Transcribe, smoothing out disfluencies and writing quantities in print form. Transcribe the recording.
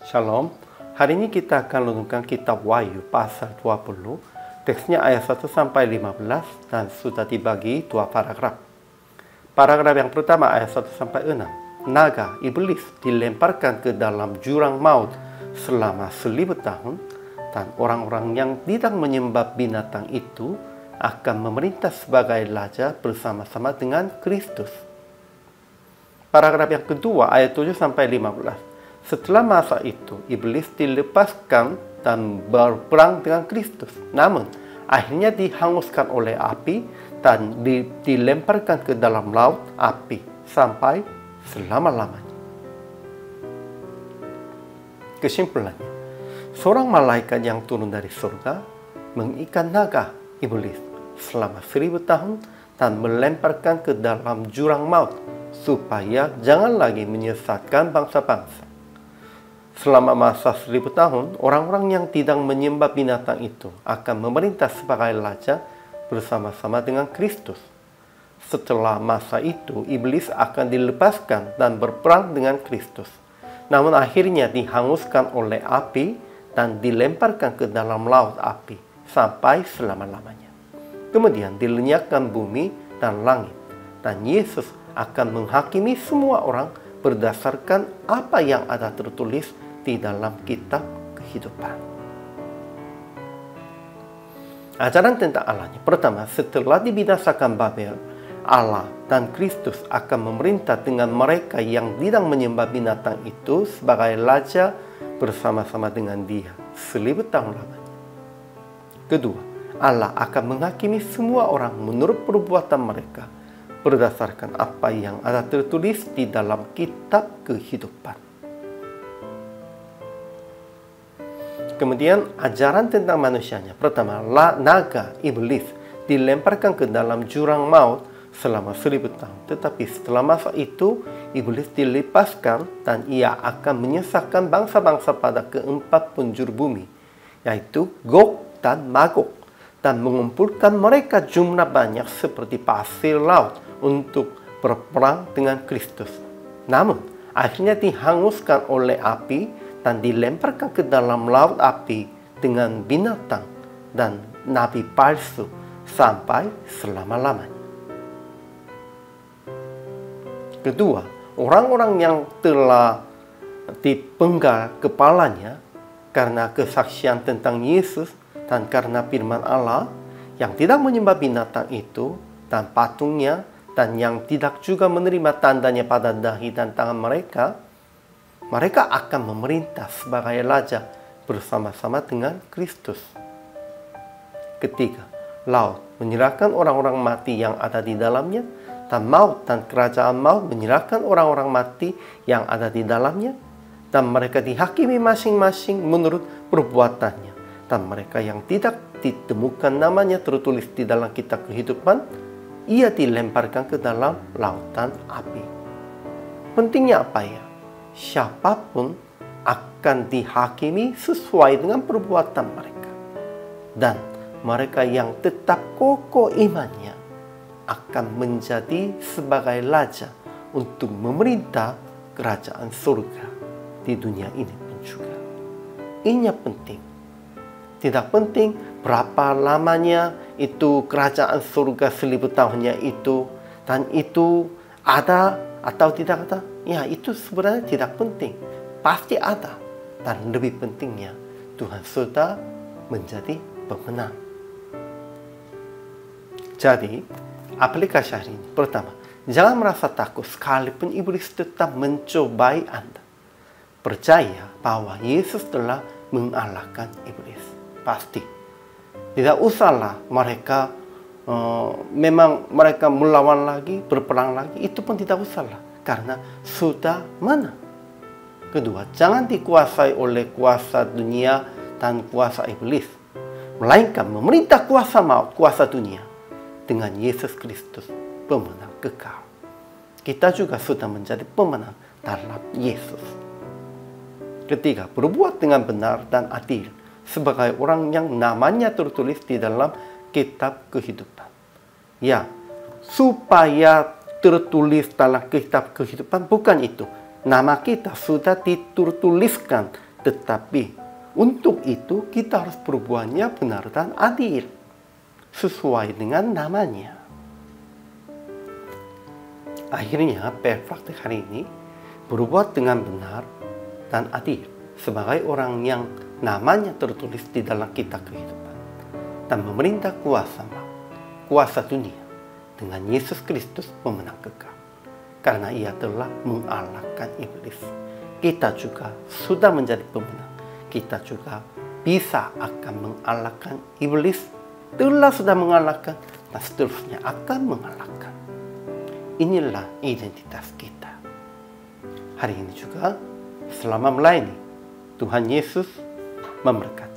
Shalom, hari ini kita akan renungkan kitab Wahyu pasal 20, teksnya ayat 1-15 dan sudah dibagi dua paragraf. Paragraf yang pertama ayat 1-6, naga iblis dilemparkan ke dalam jurang maut selama 1000 tahun dan orang-orang yang tidak menyembah binatang itu akan memerintah sebagai raja bersama-sama dengan Kristus. Paragraf yang kedua ayat 7-15. Setelah masa itu, iblis dilepaskan dan berperang dengan Kristus. Namun, akhirnya dihanguskan oleh api dan dilemparkan ke dalam laut api sampai selama-lamanya. Kesimpulannya, seorang malaikat yang turun dari surga mengikat naga iblis selama 1000 tahun dan melemparkan ke dalam jurang maut supaya jangan lagi menyesatkan bangsa-bangsa. Selama masa 1000 tahun, orang-orang yang tidak menyembah binatang itu akan memerintah sebagai raja bersama-sama dengan Kristus. Setelah masa itu, iblis akan dilepaskan dan berperang dengan Kristus. Namun akhirnya dihanguskan oleh api dan dilemparkan ke dalam laut api sampai selama-lamanya. Kemudian dilenyapkan bumi dan langit, dan Yesus akan menghakimi semua orang berdasarkan apa yang ada tertulis di dalam kitab kehidupan. Ajaran tentang Allahnya. Pertama, setelah dibinasakan Babel, Allah dan Kristus akan memerintah dengan mereka yang tidak menyembah binatang itu sebagai raja bersama-sama dengan Dia 1000 tahun lamanya. Kedua, Allah akan menghakimi semua orang menurut perbuatan mereka berdasarkan apa yang ada tertulis di dalam kitab kehidupan. Kemudian ajaran tentang manusianya. Pertama, naga iblis dilemparkan ke dalam jurang maut selama 1000 tahun. Tetapi setelah masa itu, iblis dilepaskan dan ia akan menyesatkan bangsa-bangsa pada keempat penjuru bumi, yaitu Gog dan Magog, dan mengumpulkan mereka jumlah banyak seperti pasir laut untuk berperang dengan Kristus. Namun, akhirnya dihanguskan oleh api dan dilemparkan ke dalam laut api dengan binatang dan nabi palsu sampai selama-lamanya. Kedua, orang-orang yang telah dipenggal kepalanya karena kesaksian tentang Yesus dan karena firman Allah, yang tidak menyembah binatang itu dan patungnya, dan yang tidak juga menerima tandanya pada dahi dan tangan mereka akan memerintah sebagai raja bersama-sama dengan Kristus. Ketiga, laut menyerahkan orang-orang mati yang ada di dalamnya, dan maut dan kerajaan maut menyerahkan orang-orang mati yang ada di dalamnya, dan mereka dihakimi masing-masing menurut perbuatannya. Dan mereka yang tidak ditemukan namanya tertulis di dalam kitab kehidupan, ia dilemparkan ke dalam lautan api. Pentingnya apa ya? Siapapun akan dihakimi sesuai dengan perbuatan mereka. Dan mereka yang tetap kokoh imannya akan menjadi sebagai raja untuk memerintah kerajaan surga di dunia ini pun juga. Ini penting. Tidak penting berapa lamanya itu kerajaan surga 1000 tahunnya itu, dan itu ada atau tidak ada. Ya, itu sebenarnya tidak penting. Pasti ada. Dan lebih pentingnya, Tuhan sudah menjadi pemenang. Jadi, aplikasi hari ini. Pertama, jangan merasa takut sekalipun iblis tetap mencobai Anda. Percaya bahwa Yesus telah mengalahkan iblis. Pasti. Tidak usahlah mereka memang mereka melawan lagi, berperang lagi. Itu pun tidak usahlah. Karena sudah menang. Kedua, jangan dikuasai oleh kuasa dunia dan kuasa iblis, melainkan memerintah kuasa maut, kuasa dunia, dengan Yesus Kristus, pemenang kekal. Kita juga sudah menjadi pemenang dalam Yesus. Ketiga, berbuat dengan benar dan adil sebagai orang yang namanya tertulis di dalam kitab kehidupan. Ya, supaya tertulis dalam kitab kehidupan bukan itu. Nama kita sudah dituliskan Tetapi untuk itu kita harus berbuatnya benar dan adil, sesuai dengan namanya. Akhirnya, praktik hari ini berbuat dengan benar dan adil sebagai orang yang namanya tertulis di dalam kitab kehidupan dan memerintah kuasa dunia dengan Yesus Kristus pemenang kekal. Karena ia telah mengalahkan iblis, kita juga sudah menjadi pemenang. Kita juga bisa akan mengalahkan iblis, sudah mengalahkan, dan seterusnya akan mengalahkan. Inilah identitas kita. Hari ini juga selama melayani, Tuhan Yesus memberkati.